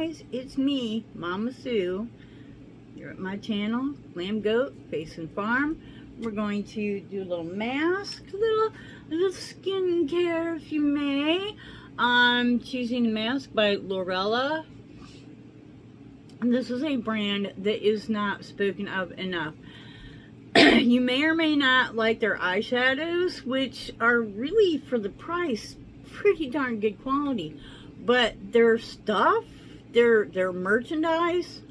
guys, it's me, Mama Sue. You're at my channel, Lamb Goat Face and Farm. We're going to do a little mask, a little skincare, if you may. I'm choosing the mask by Lorella. And this is a brand that is not spoken of enough. You may or may not like their eyeshadows, which are really, for the price, pretty darn good quality. But their stuff, their merchandise,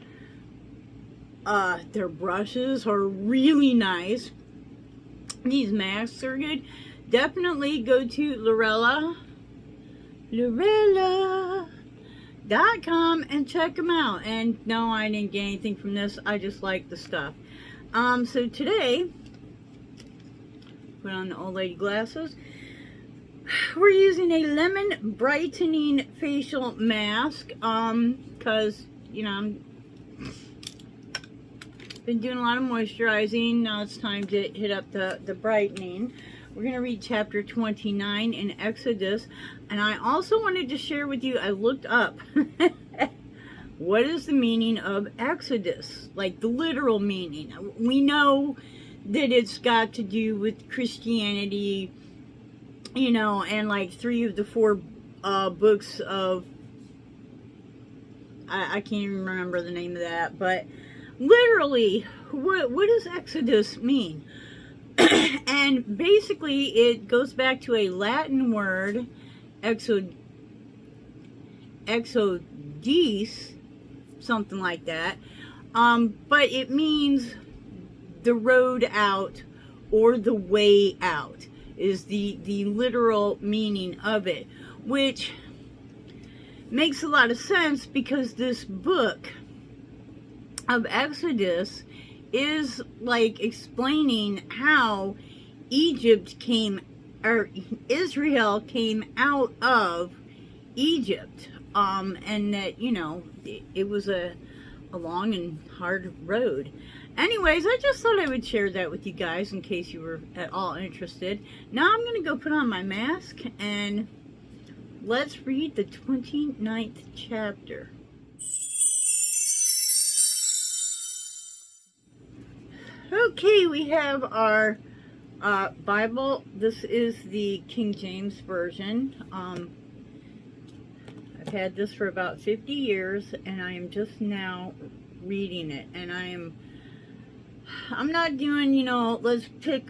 their brushes are really nice. These masks are good. Definitely go to Lorella.com and check them out. And no, I didn't get anything from this. I just like the stuff. So today, put on the old lady glasses. We're using a lemon brightening facial mask, because, you know, I've been doing a lot of moisturizing. Now it's time to hit up the brightening. We're going to read chapter 29 in Exodus. And I also wanted to share with you, I looked up what is the meaning of Exodus, like the literal meaning. We know that it's got to do with Christianity, you know, and like 3 of the 4 books of, I can't even remember the name of that, but literally, what does Exodus mean? And basically, it goes back to a Latin word, exodus, something like that. But it means the road out or the way out is the literal meaning of it, which makes a lot of sense because this book of Exodus is like explaining how Israel came out of Egypt, and that, you know, it was a long and hard road. Anyways, I just thought I would share that with you guys in case you were at all interested. Now I'm going to go put on my mask and let's read the 29th chapter. Okay, we have our Bible. This is the King James Version. I've had this for about 50 years, and I am just now reading it. And I'm not doing, you know, let's pick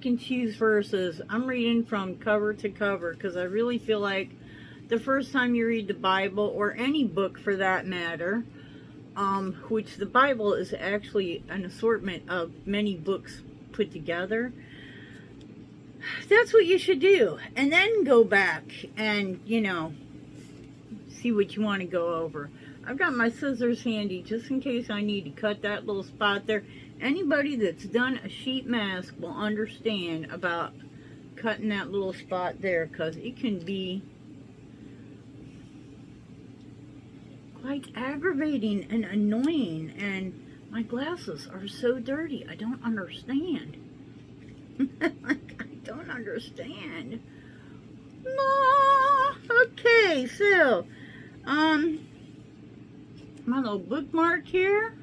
and choose verses. I'm reading from cover to cover because I really feel like the first time you read the Bible, or any book for that matter, which the Bible is actually an assortment of many books put together, that's what you should do. And then go back and, you know, see what you want to go over. I've got my scissors handy just in case I need to cut that little spot there. Anybody that's done a sheet mask will understand about cutting that little spot there, because it can be quite aggravating and annoying, and my glasses are so dirty. I don't understand. Like, I don't understand. No. Okay, so my little bookmark here.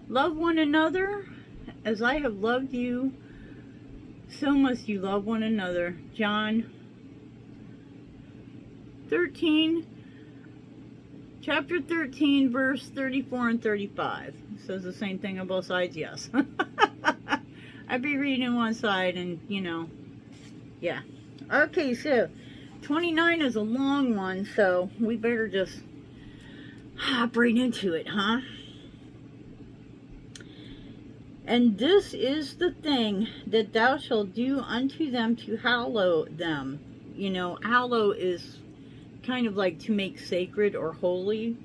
Love one another as I have loved you, so must you love one another. John 13, chapter 13, verse 34 and 35. It says the same thing on both sides, yes. I'd be reading one side and, you know, yeah. Okay, so 29 is a long one, so we better just hop right into it, huh? And this is the thing that thou shalt do unto them to hallow them. You know, hallow is kind of like to make sacred or holy.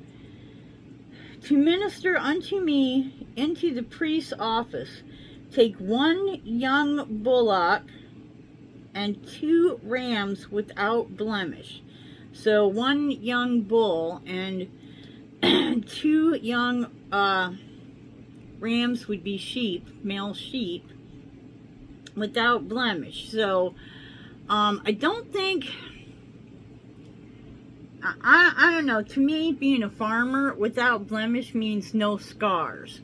To minister unto me into the priest's office. Take 1 young bullock and 2 rams without blemish. So 1 young bull and 2 young rams would be sheep, male sheep, without blemish. So I don't think I don't know. To me, being a farmer, without blemish means no scars.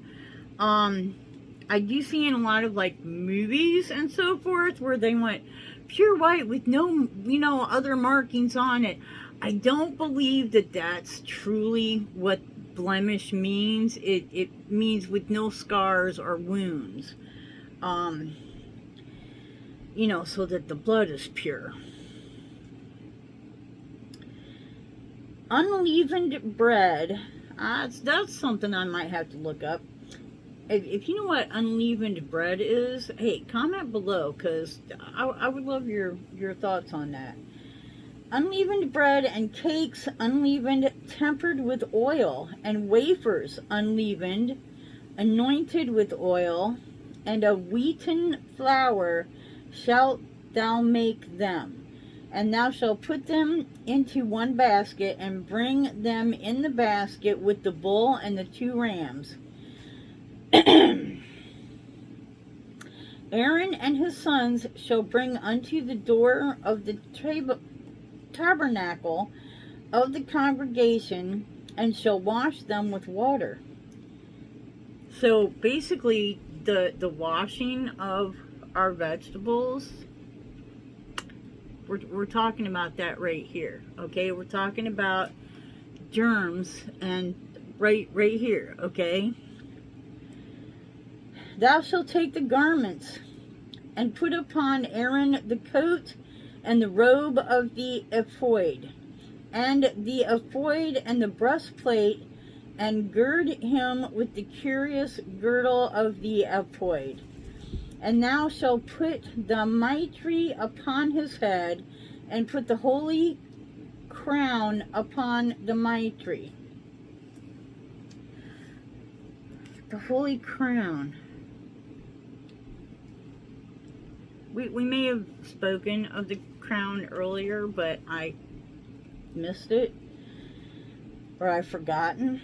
I do see in a lot of like movies and so forth where they went pure white with no, other markings on it. I don't believe that that's truly what blemish means. It means with no scars or wounds. So that the blood is pure. Unleavened bread. That's something I might have to look up. If you know what unleavened bread is, hey, comment below, because I would love your thoughts on that. Unleavened bread and cakes unleavened, tempered with oil, and wafers unleavened, anointed with oil, and of wheaten flour shalt thou make them. And thou shalt put them into one basket, and bring them in the basket with the bull and the 2 rams. Aaron and his sons shall bring unto the door of the tabernacle of the congregation, and shall wash them with water. So basically, the washing of our vegetables, we're talking about that right here, okay? We're talking about germs, and right here, okay? Thou shalt take the garments and put upon Aaron the coat and the robe of the ephod, and the ephod and the breastplate, and gird him with the curious girdle of the ephod. And thou shalt put the mitre upon his head, and put the holy crown upon the mitre. The holy crown. We may have spoken of the crown earlier, but I missed it, or I've forgotten.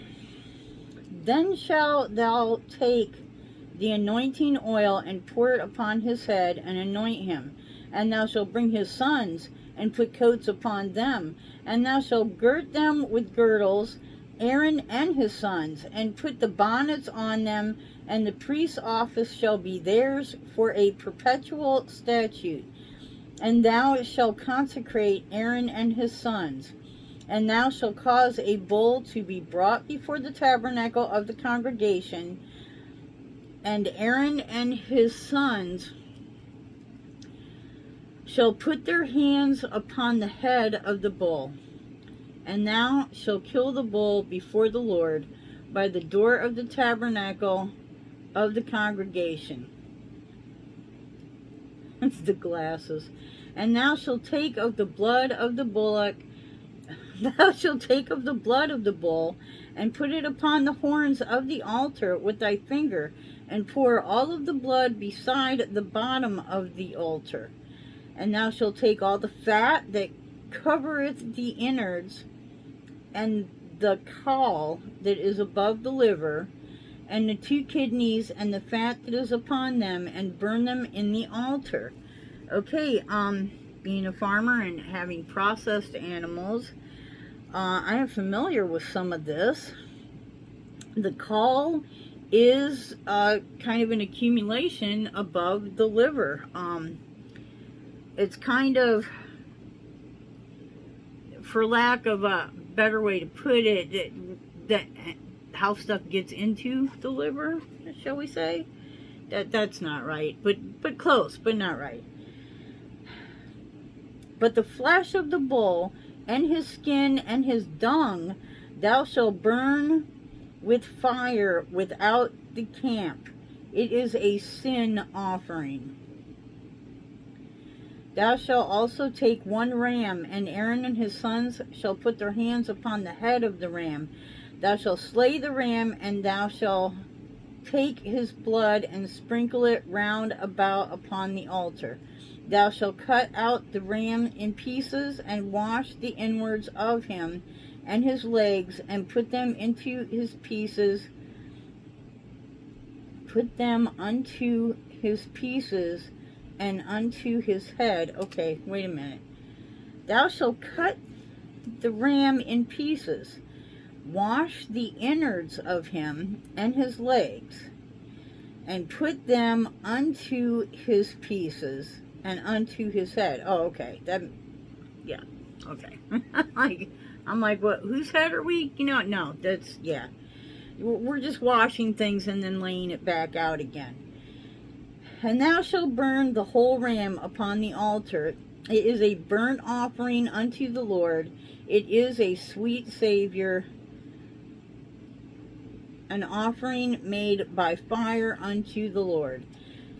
Then shalt thou take the anointing oil, and pour it upon his head, and anoint him. And thou shalt bring his sons, and put coats upon them. And thou shalt gird them with girdles, Aaron and his sons, and put the bonnets on them, and the priest's office shall be theirs for a perpetual statute. And thou shalt consecrate Aaron and his sons. And thou shalt cause a bull to be brought before the tabernacle of the congregation, and Aaron and his sons shall put their hands upon the head of the bull. And thou shalt kill the bull before the Lord by the door of the tabernacle of the congregation. It's the glasses. And thou shalt take of the blood of the bullock, thou shalt take of the blood of the bull, and put it upon the horns of the altar with thy finger, and pour all of the blood beside the bottom of the altar. And thou shalt take all the fat that covereth the innards, and the caul that is above the liver, and the 2 kidneys, and the fat that is upon them, and burn them in the altar. Okay, being a farmer and having processed animals, I am familiar with some of this. The caul is kind of an accumulation above the liver. It's kind of, for lack of a better way to put it, that how stuff gets into the liver, shall we say? That's not right, but close, but not right. But the flesh of the bull, and his skin, and his dung, thou shalt burn with fire without the camp. It is a sin offering. Thou shalt also take 1 ram, and Aaron and his sons shall put their hands upon the head of the ram. Thou shalt slay the ram, and thou shalt take his blood, and sprinkle it round about upon the altar. Thou shalt cut out the ram in pieces, and wash the inwards of him, and his legs, and put them into his pieces. Put them unto his pieces, and unto his head. Okay, wait a minute. Thou shalt cut the ram in pieces. Wash the innards of him and his legs, and put them unto his pieces and unto his head. Oh, okay. Yeah, okay. I'm like, what? Whose head are we? No, that's, yeah. We're just washing things and then laying it back out again. And thou shalt burn the whole ram upon the altar. It is a burnt offering unto the Lord. It is a sweet Savior, an offering made by fire unto the Lord.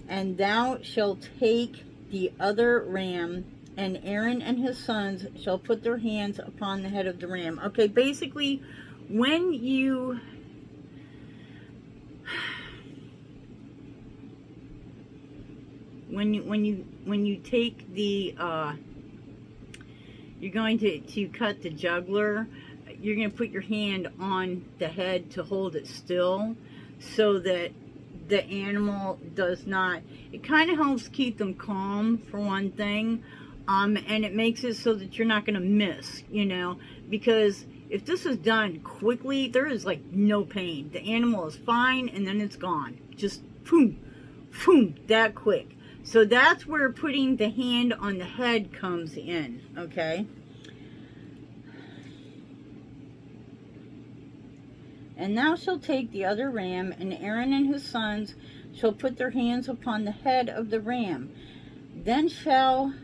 And thou shalt take the other ram, and Aaron and his sons shall put their hands upon the head of the ram. Okay, basically, when you take the you're going to cut the jugular, you're going to put your hand on the head to hold it still, so that the animal does not, it kind of helps keep them calm, for one thing, and it makes it so that you're not going to miss, because if this is done quickly, there is like no pain. The animal is fine, and then it's gone. Just boom, boom, that quick. So that's where putting the hand on the head comes in, okay? And thou shalt take the other ram, and Aaron and his sons shall put their hands upon the head of the ram. Then shall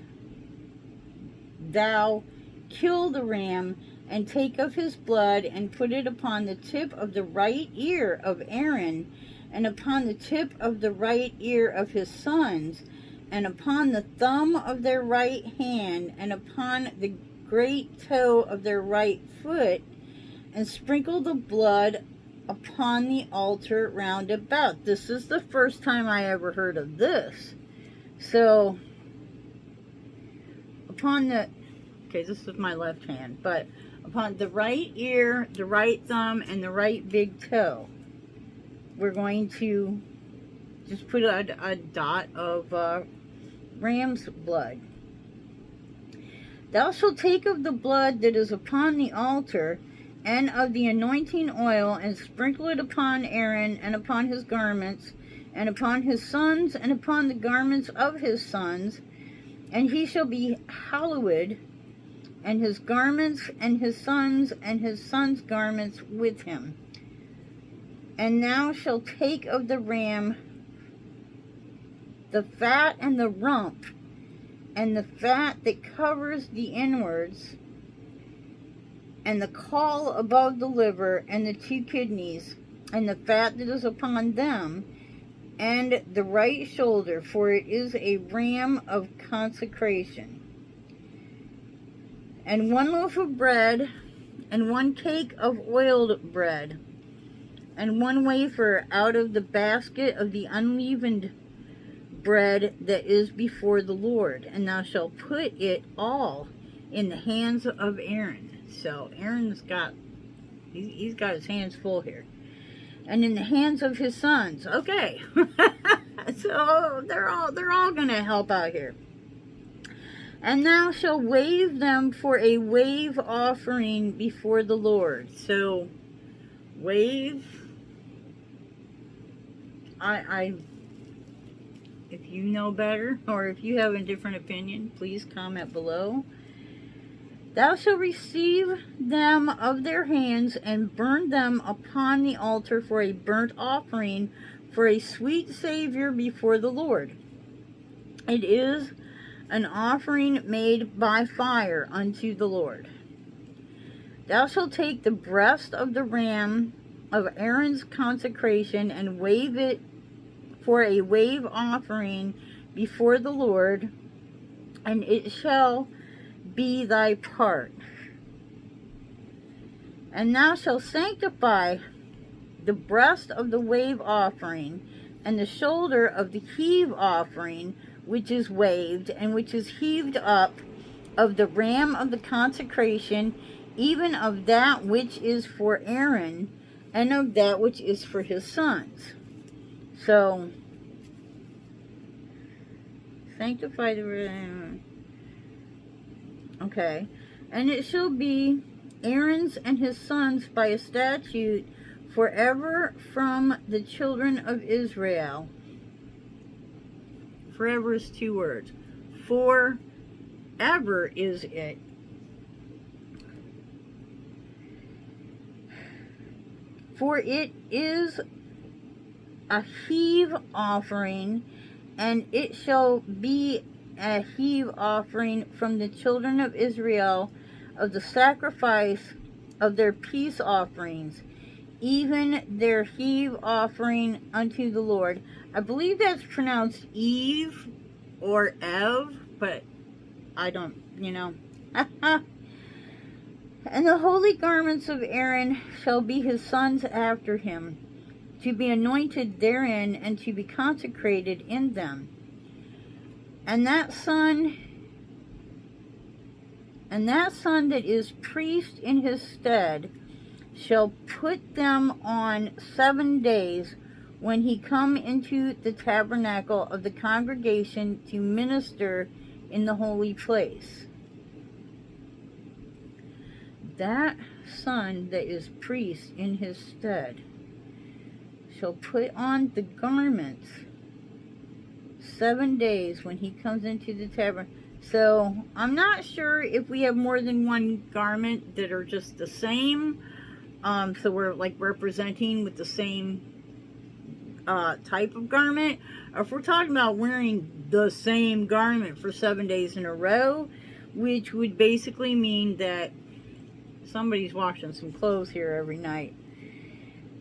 thou kill the ram, and take of his blood, and put it upon the tip of the right ear of Aaron, and upon the tip of the right ear of his sons, and upon the thumb of their right hand, and upon the great toe of their right foot, and sprinkle the blood upon the altar round about. This is the first time I ever heard of this. So, upon the, okay, this is my left hand, but upon the right ear, the right thumb, and the right big toe, we're going to just put a dot of ram's blood. Thou shalt take of the blood that is upon the altar, and of the anointing oil, and sprinkle it upon Aaron, and upon his garments, and upon his sons, and upon the garments of his sons, and he shall be hallowed, and his garments, and his sons' garments with him. And thou shalt take of the ram the fat and the rump, and the fat that covers the inwards, and the caul above the liver, and the 2 kidneys, and the fat that is upon them, and the right shoulder, for it is a ram of consecration. And 1 loaf of bread, and 1 cake of oiled bread, and 1 wafer out of the basket of the unleavened bread that is before the Lord. And thou shalt put it all in the hands of Aaron. So Aaron's got, he's got his hands full here. And in the hands of his sons. Okay. So they're all going to help out here. And thou shalt wave them for a wave offering before the Lord. So wave, if you know better, or if you have a different opinion, please comment below. Thou shalt receive them of their hands, and burn them upon the altar for a burnt offering, for a sweet Savior before the Lord. It is an offering made by fire unto the Lord. Thou shalt take the breast of the ram of Aaron's consecration, and wave it for a wave offering before the Lord, and it shall be thy part. And thou shalt sanctify the breast of the wave offering, and the shoulder of the heave offering, which is waved, and which is heaved up, of the ram of the consecration, even of that which is for Aaron, and of that which is for his sons. So, sanctify the ram. Okay. And it shall be Aaron's and his sons by a statute forever from the children of Israel. Forever is 2 words. Forever is it. For it is a heave offering, and it shall be a heave offering from the children of Israel of the sacrifice of their peace offerings, even their heave offering unto the Lord. I believe that's pronounced Eve or Ev, but I don't, And the holy garments of Aaron shall be his sons after him, to be anointed therein and to be consecrated in them. And that son that is priest in his stead shall put them on 7 days when he come into the tabernacle of the congregation to minister in the holy place. That son that is priest in his stead shall put on the garments 7 days when he comes into the tabernacle. So I'm not sure if we have more than one garment that are just the same. So we're like representing with the same type of garment, or if we're talking about wearing the same garment for 7 days in a row, which would basically mean that somebody's washing some clothes here every night.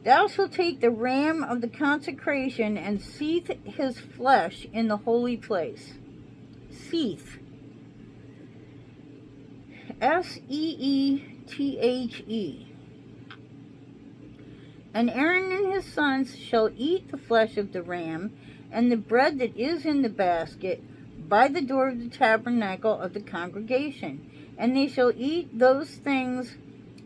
Thou shalt take the ram of the consecration and seethe his flesh in the holy place. Seethe. S-E-E-T-H-E. And Aaron and his sons shall eat the flesh of the ram, and the bread that is in the basket, by the door of the tabernacle of the congregation. And they shall eat those things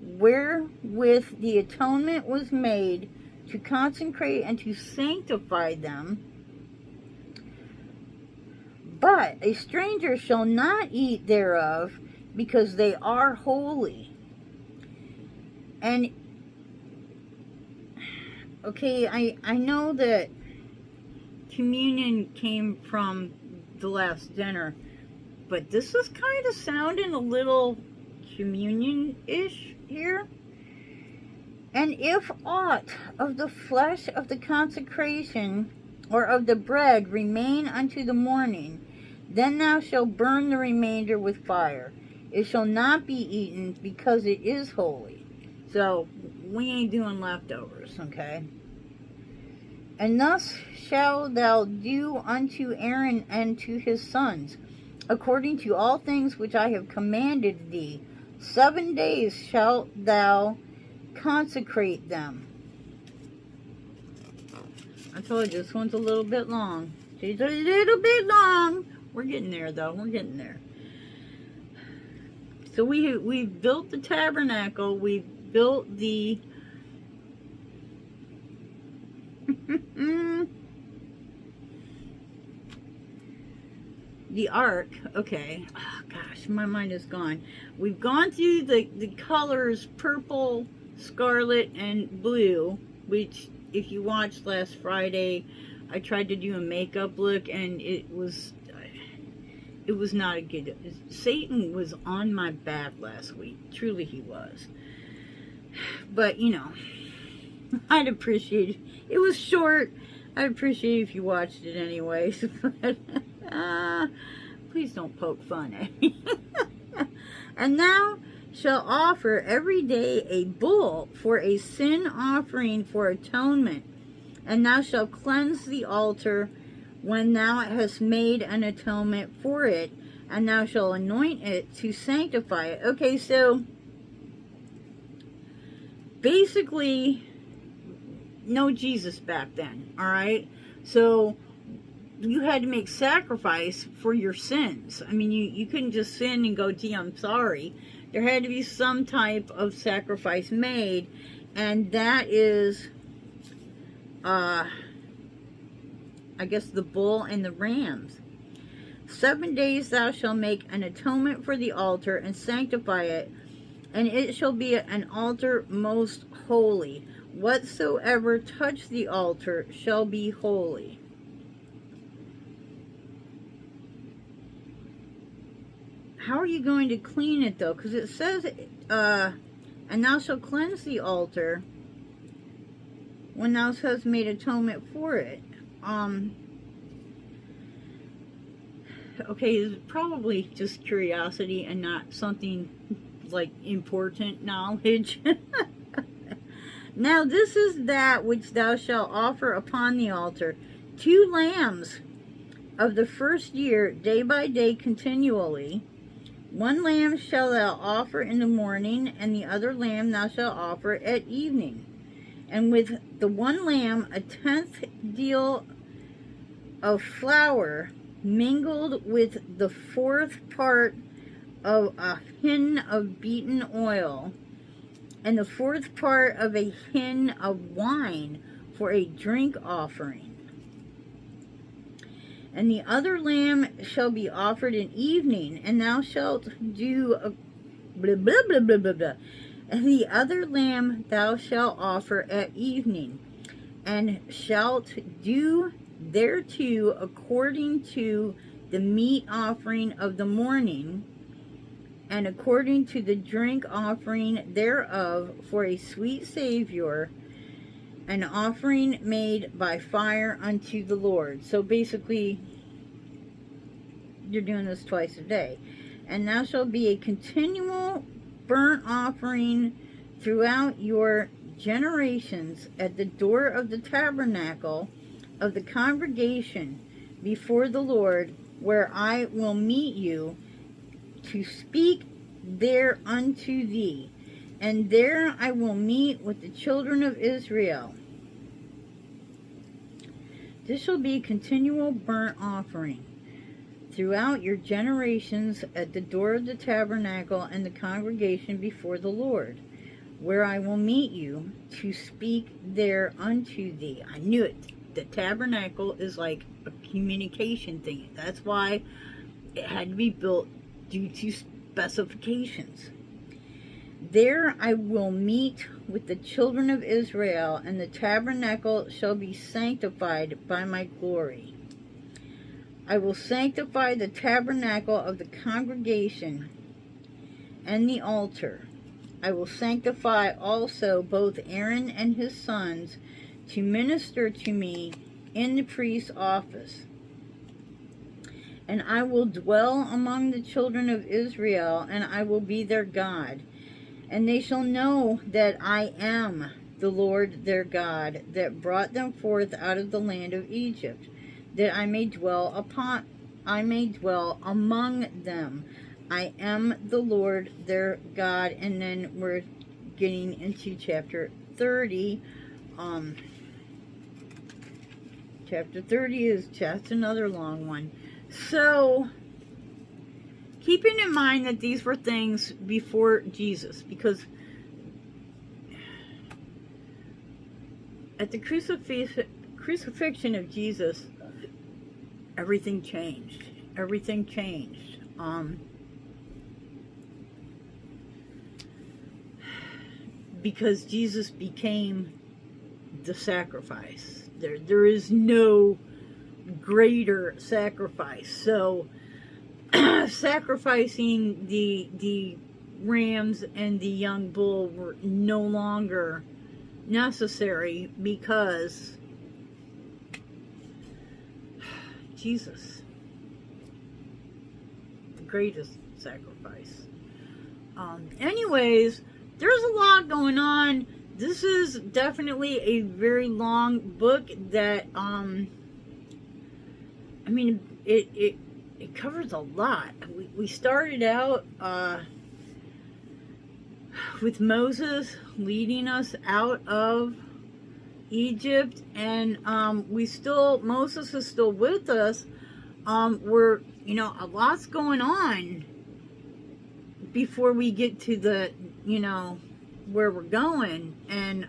wherewith the atonement was made, to consecrate and to sanctify them. But a stranger shall not eat thereof, because they are holy. And okay, I know that communion came from the last dinner, but this is kind of sounding a little communion-ish here. And if aught of the flesh of the consecration or of the bread remain unto the morning, then thou shalt burn the remainder with fire. It shall not be eaten, because it is holy. So we ain't doing leftovers, okay? And thus shalt thou do unto Aaron and to his sons, according to all things which I have commanded thee. 7 days shalt thou consecrate them. I told you this one's a little bit long. She's a little bit long. We're getting there, though. We're getting there. So we built the tabernacle. We built the the ark. Okay. Oh, gosh, my mind is gone. We've gone through the colors purple, scarlet, and blue, which, if you watched last Friday, I tried to do a makeup look, and it was not a good. Satan was on my back last week. Truly he was. But, I'd appreciate it. It was short. I'd appreciate it if you watched it anyways. But please don't poke fun at me. And thou shalt offer every day a bull for a sin offering for atonement. And thou shalt cleanse the altar when thou hast made an atonement for it, and thou shalt anoint it to sanctify it. Okay, so basically, no Jesus back then, all right? So you had to make sacrifice for your sins. I mean, you couldn't just sin and go, gee, I'm sorry. There had to be some type of sacrifice made, and that is, I guess, the bull and the rams. 7 days thou shalt make an atonement for the altar, and sanctify it, and it shall be an altar most holy. Whatsoever touch the altar shall be holy. How are you going to clean it, though? Because it says, and thou shalt cleanse the altar when thou hast made atonement for it. Okay, it's probably just curiosity and not something like important knowledge. Now this is that which thou shalt offer upon the altar: 2 lambs of the first year, day by day continually. 1 lamb shalt thou offer in the morning, and the other lamb thou shalt offer at evening. And with the 1 lamb 1/10 deal of flour, mingled with the 4th part of a hin of beaten oil, and the 4th part of a hin of wine for a drink offering. And the other lamb shall be offered in evening, and thou shalt do a blah, blah, blah, blah, blah, blah. And the other lamb thou shalt offer at evening, and shalt do thereto according to the meat offering of the morning, and according to the drink offering thereof, for a sweet Savior, an offering made by fire unto the Lord. So basically, you're doing this twice a day. And thou shalt be a continual burnt offering throughout your generations at the door of the tabernacle of the congregation before the Lord, where I will meet you, to speak there unto thee. And there I will meet with the children of Israel. This shall be a continual burnt offering throughout your generations at the door of the tabernacle and the congregation before the Lord, where I will meet you, to speak there unto thee. I knew it. The tabernacle is like a communication thing. That's why it had to be built due to specifications. There I will meet with the children of Israel, and the tabernacle shall be sanctified by my glory. I will sanctify the tabernacle of the congregation and the altar. I will sanctify also both Aaron and his sons to minister to me in the priest's office. And I will dwell among the children of Israel, and I will be their God. And they shall know that I am the Lord their God, that brought them forth out of the land of Egypt, that I may dwell among them. I am the Lord their God. And then we're getting into chapter 30. Chapter 30 is just another long one. So, keeping in mind that these were things before Jesus, because at the crucifixion of Jesus, everything changed. Everything changed. Because Jesus became the sacrifice. There is no greater sacrifice. So sacrificing the rams and the young bull were no longer necessary, because Jesus, the greatest sacrifice. Anyways, there's a lot going on. This is definitely a very long book that I mean, it covers a lot. We started out with Moses leading us out of Egypt, and Moses is still with us. We're, a lot's going on before we get to the, where we're going. And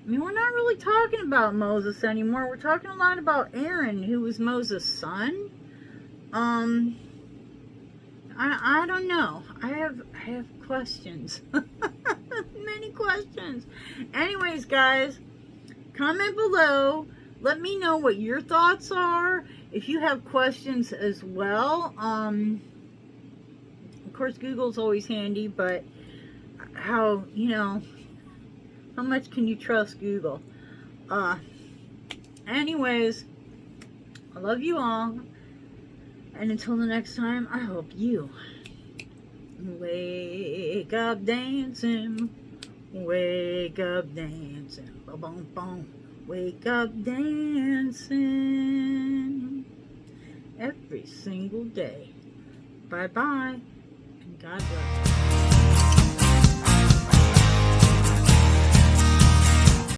we're not really talking about Moses anymore. We're talking a lot about Aaron, who was Moses' son. I don't know. I have questions. Many questions. Anyways, guys, comment below. Let me know what your thoughts are. If you have questions as well. Of course, Google's always handy, but how much can you trust Google? Anyways, I love you all. And until the next time, I hope you wake up dancing. Wake up dancing. Boom, boom, boom. Wake up dancing. Every single day. Bye-bye. And God bless.